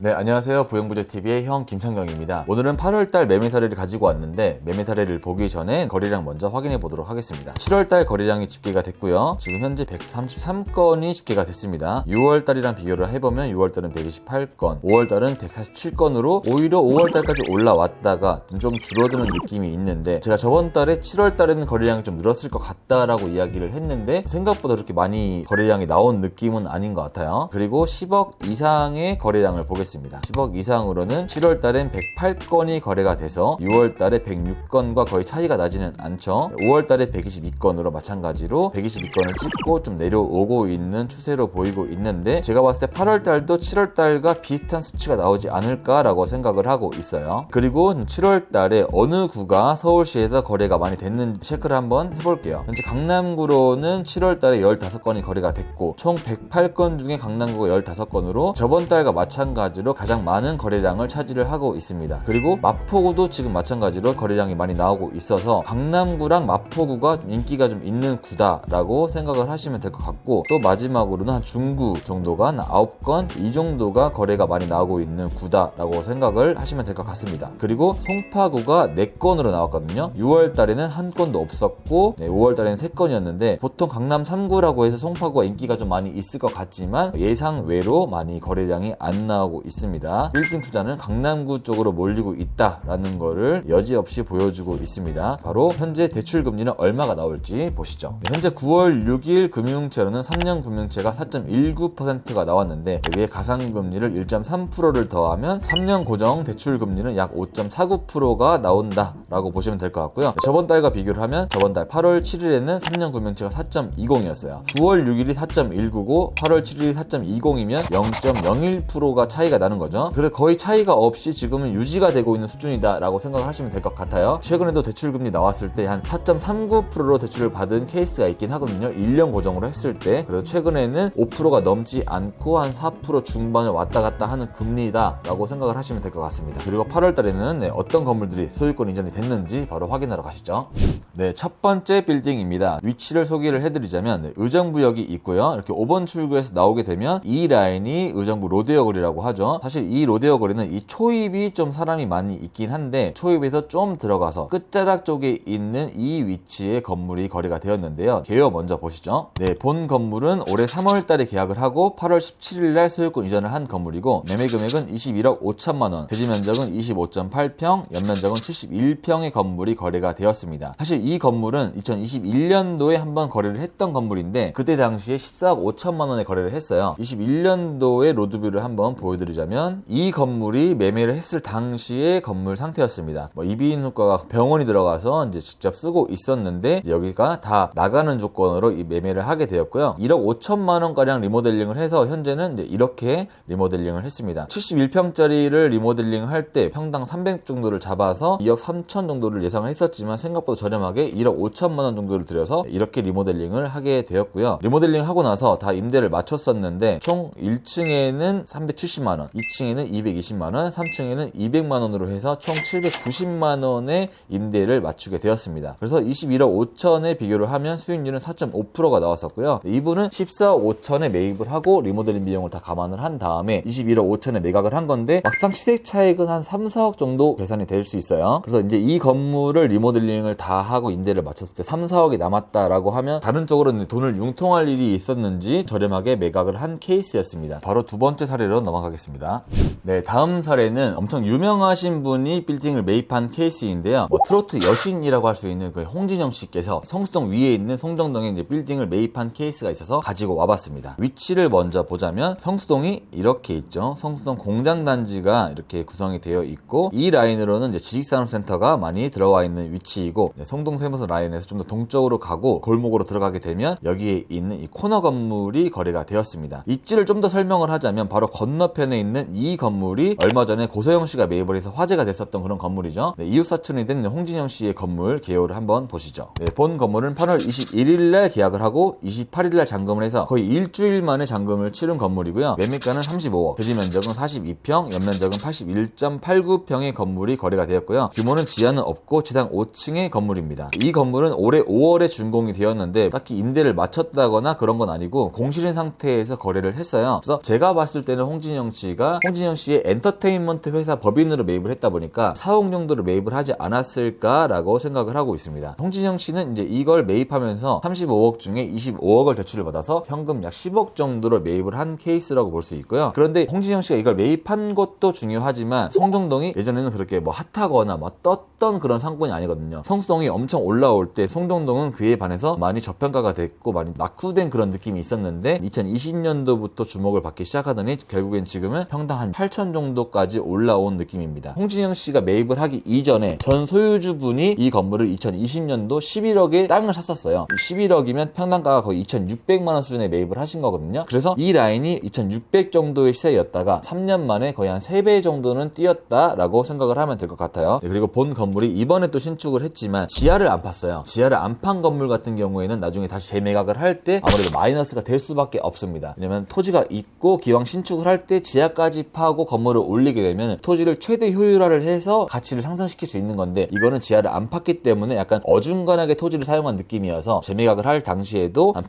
네, 안녕하세요. 부영부재TV의 형 김창경입니다. 오늘은 8월달 매매 사례를 가지고 왔는데 매매 사례를 보기 전에 거래량 먼저 확인해 보도록 하겠습니다. 7월달 거래량이 집계가 됐고요. 지금 현재 133건이 집계가 됐습니다. 6월달이랑 비교를 해보면 6월달은 128건, 5월달은 147건으로 오히려 5월달까지 올라왔다가 좀 줄어드는 느낌이 있는데, 제가 저번 달에 7월달에는 거래량이 좀 늘었을 것 같다라고 이야기를 했는데 생각보다 그렇게 많이 거래량이 나온 느낌은 아닌 것 같아요. 그리고 10억 이상의 거래량을 보겠습니다. 10억 이상으로는 7월달엔 108건이 거래가 돼서 6월달에 106건과 거의 차이가 나지는 않죠. 5월달에 122건으로 마찬가지로 122건을 찍고 좀 내려오고 있는 추세로 보이고 있는데, 제가 봤을 때 8월달도 7월달과 비슷한 수치가 나오지 않을까라고 생각을 하고 있어요. 그리고 7월달에 어느 구가 서울시에서 거래가 많이 됐는지 체크를 한번 해볼게요. 현재 강남구로는 7월달에 15건이 거래가 됐고 총 108건 중에 강남구가 15건으로 저번 달과 마찬가지로 가장 많은 거래량을 차지를 하고 있습니다. 그리고 마포구도 지금 마찬가지로 거래량이 많이 나오고 있어서 강남구랑 마포구가 인기가 좀 있는 구다라고 생각을 하시면 될 것 같고, 또 마지막으로는 한 중구 정도가 한 9건 이 정도가 거래가 많이 나오고 있는 구다라고 생각을 하시면 될 것 같습니다. 그리고 송파구가 4건으로 나왔거든요. 6월달에는 한 건도 없었고 5월달에는 3건이었는데, 보통 강남 3구라고 해서 송파구가 인기가 좀 많이 있을 것 같지만 예상 외로 많이 거래량이 안 나오고 있습니다. 빌딩 투자는 강남구 쪽으로 몰리고 있다라는 거를 여지없이 보여주고 있습니다. 바로 현재 대출 금리는 얼마가 나올지 보시죠. 현재 9월 6일 금융채로는 3년 금융채가 4.19%가 나왔는데, 여기에 가상금리를 1.3%를 더하면 3년 고정 대출 금리는 약 5.49%가 나온다라고 보시면 될 것 같고요. 저번 달과 비교를 하면 저번 달 8월 7일에는 3년 금융채가 4.20이었어요. 9월 6일이 4.19고 8월 7일이 4.20이면 0.01%가 차이가 나는 거죠. 그래서 거의 차이가 없이 지금은 유지가 되고 있는 수준이다 라고 생각을 하시면 될 것 같아요. 최근에도 대출금리 나왔을 때 한 4.39%로 대출을 받은 케이스가 있긴 하거든요. 1년 고정으로 했을 때. 그래서 최근에는 5%가 넘지 않고 한 4% 중반을 왔다 갔다 하는 금리다 라고 생각을 하시면 될 것 같습니다. 그리고 8월 달에는 어떤 건물들이 소유권 이전이 됐는지 바로 확인하러 가시죠. 네, 첫 번째 빌딩입니다. 위치를 소개를 해드리자면 의정부역이 있고요. 이렇게 5번 출구에서 나오게 되면 이 라인이 의정부 로데오 거리라고 하죠. 사실 이 로데오 거리는 이 초입이 좀 사람이 많이 있긴 한데, 초입에서 좀 들어가서 끝자락 쪽에 있는 이 위치에 건물이 거래가 되었는데요. 개요 먼저 보시죠. 네, 본 건물은 올해 3월 달에 계약을 하고 8월 17일 날 소유권 이전을 한 건물이고, 매매 금액은 21억 5천만 원, 대지 면적은 25.8평, 연면적은 71평의 건물이 거래가 되었습니다. 사실 이 건물은 2021년도에 한번 거래를 했던 건물인데, 그때 당시에 14억 5천만 원에 거래를 했어요. 21년도에 로드뷰를 한번 보여드리자면 이 건물이 매매를 했을 당시의 건물 상태였습니다. 이비인후과가 병원이 들어가서 이제 직접 쓰고 있었는데, 이제 여기가 다 나가는 조건으로 이 매매를 하게 되었고요. 1억 5천만 원가량 리모델링을 해서 현재는 이제 이렇게 리모델링을 했습니다. 71평짜리를 리모델링 할 때 평당 300 정도를 잡아서 2억 3천 정도를 예상을 했었지만 생각보다 저렴하게 1억 5천만 원 정도를 들여서 이렇게 리모델링을 하게 되었고요. 리모델링 하고 나서 다 임대를 마쳤었는데 총 1층에는 370만 원, 2층에는 220만 원, 3층에는 200만 원으로 해서 총 790만 원의 임대를 맞추게 되었습니다. 그래서 21억 5천에 비교를 하면 수익률은 4.5%가 나왔었고요. 이분은 14억 5천에 매입을 하고 리모델링 비용을 다 감안을 한 다음에 21억 5천에 매각을 한 건데, 막상 시세 차익은 한 3, 4억 정도 계산이 될 수 있어요. 그래서 이제 이 건물을 리모델링을 다 하고 임대를 마쳤을 때 3, 4억이 남았다라고 하면 다른 쪽으로는 돈을 융통할 일이 있었는지 저렴하게 매각을 한 케이스였습니다. 바로 두 번째 사례로 넘어가겠습니다. 네, 다음 사례는 엄청 유명하신 분이 빌딩을 매입한 케이스인데요. 트로트 여신이라고 할 수 있는 그 홍진영 씨께서 성수동 위에 있는 송정동에 이제 빌딩을 매입한 케이스가 있어서 가지고 와봤습니다. 위치를 먼저 보자면 성수동이 이렇게 있죠. 성수동 공장단지가 이렇게 구성이 되어 있고, 이 라인으로는 이제 지식산업센터가 많이 들어와 있는 위치이고, 성동세무서 라인에서 좀 더 동쪽으로 가고 골목으로 들어가게 되면 여기에 있는 이 코너 건물이 거래가 되었습니다. 입지를 좀 더 설명을 하자면 바로 건너편에 있는 이 건물이 얼마 전에 고소영 씨가 매입을 해서 화제가 됐었던 그런 건물이죠. 네, 이웃 사촌이 된 홍진영 씨의 건물 개요를 한번 보시죠. 네, 본 건물은 8월 21일 날 계약을 하고 28일 날 잔금을 해서 거의 일주일 만에 잔금을 치른 건물이고요. 매매가는 35억, 대지 면적은 42평, 연면적은 81.89평의 건물이 거래가 되었고요. 규모는 지하 지하는 없고 지상 5층의 건물입니다. 이 건물은 올해 5월에 준공이 되었는데 딱히 임대를 마쳤다거나 그런 건 아니고 공실인 상태에서 거래를 했어요. 그래서 제가 봤을 때는 홍진영 씨의 엔터테인먼트 회사 법인으로 매입을 했다 보니까 사옥 용도로 매입을 하지 않았을까라고 생각을 하고 있습니다. 홍진영 씨는 이제 이걸 매입하면서 35억 중에 25억을 대출을 받아서 현금 약 10억 정도로 매입을 한 케이스라고 볼 수 있고요. 그런데 홍진영 씨가 이걸 매입한 것도 중요하지만 송정동이 예전에는 그렇게 뭐 핫하거나 막 떴던 그런 상권이 아니거든요. 성수동이 엄청 올라올 때 송정동은 그에 반해서 많이 저평가가 됐고 많이 낙후된 그런 느낌이 있었는데 2020년도부터 주목을 받기 시작하더니 결국엔 지금은 평당 한 8천 정도까지 올라온 느낌입니다. 홍진영 씨가 매입을 하기 이전에 전 소유주분이 이 건물을 2020년도 11억에 땅을 샀었어요. 11억이면 평당가가 거의 2,600만 원 수준에 매입을 하신 거거든요. 그래서 이 라인이 2,600 정도의 시세였다가 3년 만에 거의 한 3배 정도는 뛰었다라고 생각을 하면 될 것 같아요. 그리고 본 건물이 이번에 또 신축을 했지만 지하를 안 팠어요. 지하를 안 판 건물 같은 경우에는 나중에 다시 재매각을 할 때 아무래도 마이너스가 될 수밖에 없습니다. 왜냐면 토지가 있고 기왕 신축을 할 때 지하까지 파고 건물을 올리게 되면 토지를 최대 효율화를 해서 가치를 상승시킬 수 있는 건데 이거는 지하를 안 팠기 때문에 약간 어중간하게 토지를 사용한 느낌이어서 재매각을 할 당시에도 한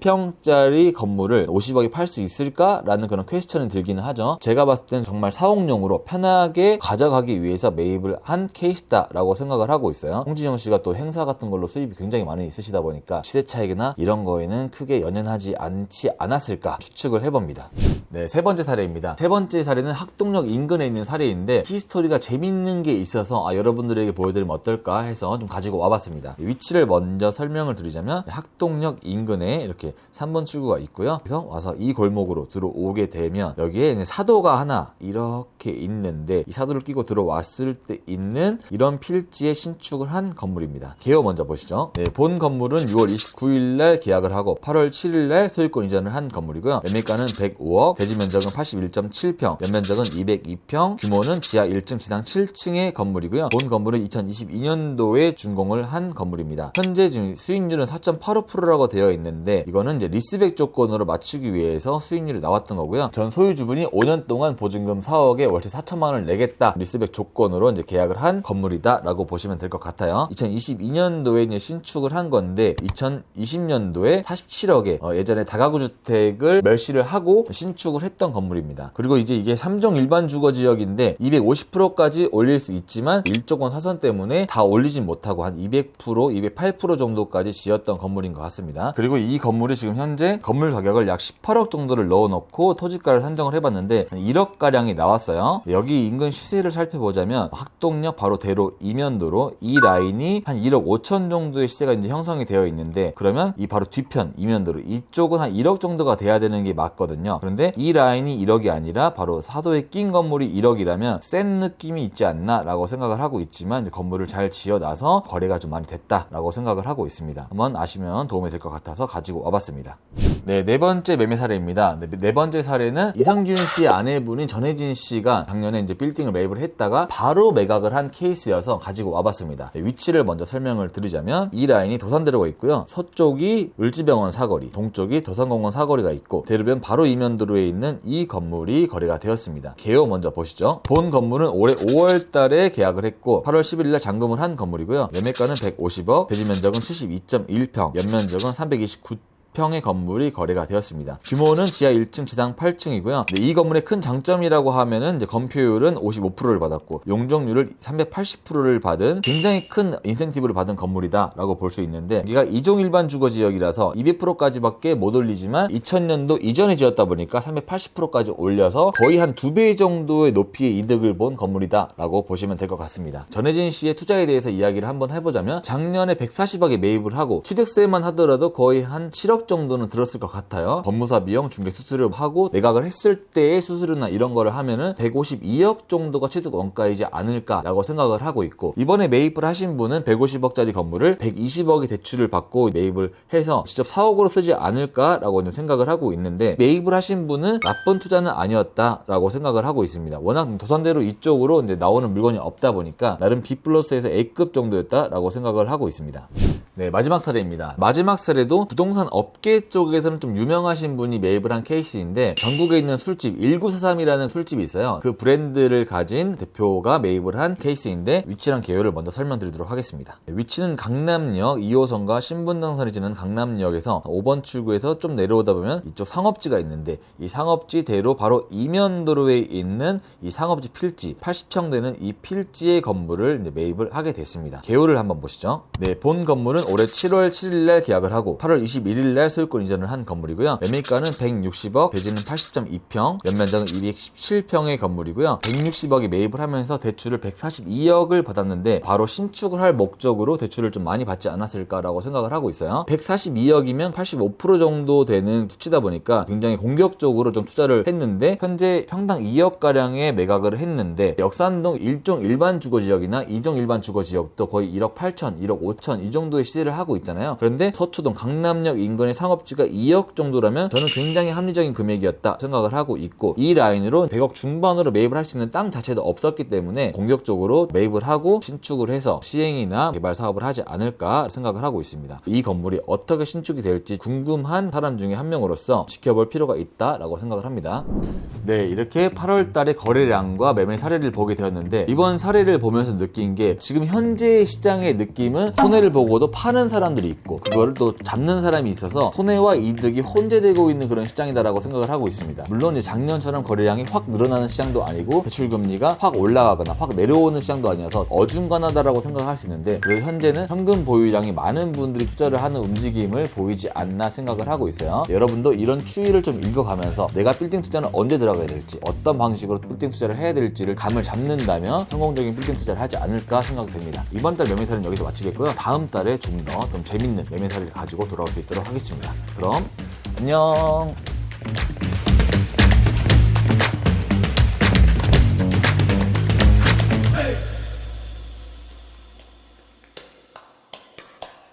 81평짜리 건물을 50억에 팔 수 있을까라는 그런 퀘스천이 들기는 하죠. 제가 봤을 때는 정말 사옥용으로 편하게 가져가기 위해서 매입을 한 케이스다라고 생각을 하고 있어요. 홍진영 씨가 또 행사 같은 걸로 수입이 굉장히 많이 있으시다 보니까 시세 차익이나 이런 거에는 크게 연연하지 않지 않았을까 추측을 해봅니다. 네, 세 번째 사례입니다. 세 번째 사례는 학동역 인근에 있는 사례인데 히스토리가 재밌는 게 있어서 여러분들에게 보여드리면 어떨까 해서 좀 가지고 와봤습니다. 위치를 먼저 설명을 드리자면 학동역 인근에 이렇게 3번 출구가 있고요. 그래서 와서 이 골목으로 들어오게 되면 여기에 사도가 하나 이렇게 있는데 이 사도를 끼고 들어왔을 때 있는 이런 필지에 신축을 한 건물입니다. 개요 먼저 보시죠. 네, 본 건물은 6월 29일 날 계약을 하고 8월 7일 날 소유권 이전을 한 건물이고요. 매매가는 105억, 대지 면적은 81.7평, 연면적은 202평, 규모는 지하 1층, 지상 7층의 건물이고요. 본 건물은 2022년도에 준공을 한 건물입니다. 현재 지금 수익률은 4.85%라고 되어 있는데 이거는 이제 리스백 조건으로 맞추기 위해서 수익률이 나왔던 거고요. 전 소유주분이 5년 동안 보증금 4억에 월세 4천만 원을 내겠다 리스백 조건으로 이제 계약을 한 건물이다라고 보시면 될 것 같아요. 2022년도에 이제 신축을 한 건데 2020년도에 47억에 예전에 다가구 주택을 멸시를 하고 신축을 했던 건물입니다. 그리고 이제 이게 3종 일반 주거 지역인데 250%까지 올릴 수 있지만 일조권 사선 때문에 다 올리진 못하고 한 200%, 208% 정도까지 지었던 건물인 것 같습니다. 그리고 이 건물이 지금 현재 건물 가격을 약 18억 정도를 넣어놓고 토지가를 산정을 해봤는데 1억 가량이 나왔어요. 여기 인근 시세를 살펴보자면 학동역 바로 대로 이면도로 이 라인이 한 1억 5천 정도의 시세가 이제 형성이 되어 있는데 그러면 이 바로 뒤편 이면도로 이쪽은 한 1억 정도가 돼야 되는 게 맞거든요. 그런데 이 라인이 1억이 아니라 바로 사도에 낀 건물이 1억이라면 센 느낌이 있지 않나 라고 생각을 하고 있지만 이제 건물을 잘 지어놔서 거래가 좀 많이 됐다 라고 생각을 하고 있습니다. 한번 아시면 도움이 될 것 같아서 가지고 와봤습니다. 네, 네 번째 매매 사례입니다. 네 번째 사례는 이상균 씨의 아내분인 전혜진 씨가 작년에 이제 빌딩을 매입을 했다가 바로 매각을 한 케이스여서 가지고 와봤습니다. 네, 위치를 먼저 설명을 드리자면 이 라인이 도산대로가 있고요. 서쪽이 을지병원 사거리, 동쪽이 도산공원 사거리가 있고 대로변 바로 이면도로에 있는 이 건물이 거래가 되었습니다. 개요 먼저 보시죠. 본 건물은 올해 5월 달에 계약을 했고 8월 11일 날 잔금을 한 건물이고요. 매매가는 150억, 대지 면적은 72.1평, 연면적은 329 평의 건물이 거래가 되었습니다. 규모는 지하 1층, 지상 8층이고요. 이 건물의 큰 장점이라고 하면은 이제 건폐율은 55%를 받았고 용적률을 380%를 받은 굉장히 큰 인센티브를 받은 건물이다라고 볼 수 있는데 여기가 2종 일반 주거 지역이라서 200%까지밖에 못 올리지만 2000년도 이전에 지었다 보니까 380%까지 올려서 거의 한 2배 정도의 높이의 이득을 본 건물이다라고 보시면 될 것 같습니다. 전혜진 씨의 투자에 대해서 이야기를 한번 해보자면 작년에 140억에 매입을 하고 취득세만 하더라도 거의 한 7억 정도는 들었을 것 같아요. 법무사 비용, 중개 수수료 하고 매각을 했을 때의 수수료나 이런 거를 하면은 152억 정도가 취득 원가이지 않을까라고 생각을 하고 있고 이번에 매입을 하신 분은 150억짜리 건물을 120억의 대출을 받고 매입을 해서 직접 사옥으로 쓰지 않을까라고 생각을 하고 있는데 매입을 하신 분은 나쁜 투자는 아니었다라고 생각을 하고 있습니다. 워낙 도산대로 이쪽으로 이제 나오는 물건이 없다 보니까 나름 B 플러스에서 A급 정도였다라고 생각을 하고 있습니다. 네, 마지막 사례입니다. 마지막 사례도 부동산 업계 쪽에서는 좀 유명하신 분이 매입을 한 케이스인데, 전국에 있는 술집 1943이라는 술집이 있어요. 그 브랜드를 가진 대표가 매입을 한 케이스인데, 위치랑 개요를 먼저 설명드리도록 하겠습니다. 위치는 강남역 2호선과 신분당선이 지는 강남역에서 5번 출구에서 좀 내려오다 보면 이쪽 상업지가 있는데, 이 상업지 대로 바로 이면도로에 있는 이 상업지 필지 80평 되는 이 필지의 건물을 이제 매입을 하게 됐습니다. 개요를 한번 보시죠. 네, 본 건물은 올해 7월 7일날 계약을 하고 8월 21일날 소유권 이전을 한 건물이고요. 매매가는 160억, 대지는 80.2평, 연면적은 217평의 건물이고요. 160억에 매입을 하면서 대출을 142억을 받았는데, 바로 신축을 할 목적으로 대출을 좀 많이 받지 않았을까라고 생각을 하고 있어요. 142억이면 85% 정도 되는 수치다 보니까 굉장히 공격적으로 좀 투자를 했는데, 현재 평당 2억가량의 매각을 했는데, 역산동 1종 일반 주거지역이나 2종 일반 주거지역도 거의 1억 8천, 1억 5천 이 정도의 시세를 하고 있잖아요. 그런데 서초동 강남역 인근의 상업지가 2억 정도라면 저는 굉장히 합리적인 금액이었다 생각을 하고 있고, 이 라인으로 100억 중반으로 매입을 할 수 있는 땅 자체도 없었기 때문에 공격적으로 매입을 하고 신축을 해서 시행이나 개발 사업을 하지 않을까 생각을 하고 있습니다. 이 건물이 어떻게 신축이 될지 궁금한 사람 중에 한 명으로서 지켜볼 필요가 있다라고 생각을 합니다. 네, 이렇게 8월 달에 거래량과 매매 사례를 보게 되었는데, 이번 사례를 보면서 느낀 게, 지금 현재 시장의 느낌은 손해를 보고도 파는 사람들이 있고, 그거를 또 잡는 사람이 있어서 손해와 이득이 혼재되고 있는 그런 시장이다라고 생각을 하고 있습니다. 물론 작년처럼 거래량이 확 늘어나는 시장도 아니고, 대출금리가 확 올라가거나 확 내려오는 시장도 아니어서 어중간하다라고 생각할 수 있는데, 그래도 현재는 현금 보유량이 많은 분들이 투자를 하는 움직임을 보이지 않나 생각을 하고 있어요. 여러분도 이런 추이를 좀 읽어가면서 내가 빌딩 투자는 언제 들어가야 될지, 어떤 방식으로 빌딩 투자를 해야 될지를 감을 잡는다면 성공적인 빌딩 투자를 하지 않을까 생각됩니다. 이번 달 매매사는 여기서 마치겠고요. 다음 달에 좀 더 좀 재밌는 매매사를 가지고 돌아올 수 있도록 하겠습니다. 그럼 안녕.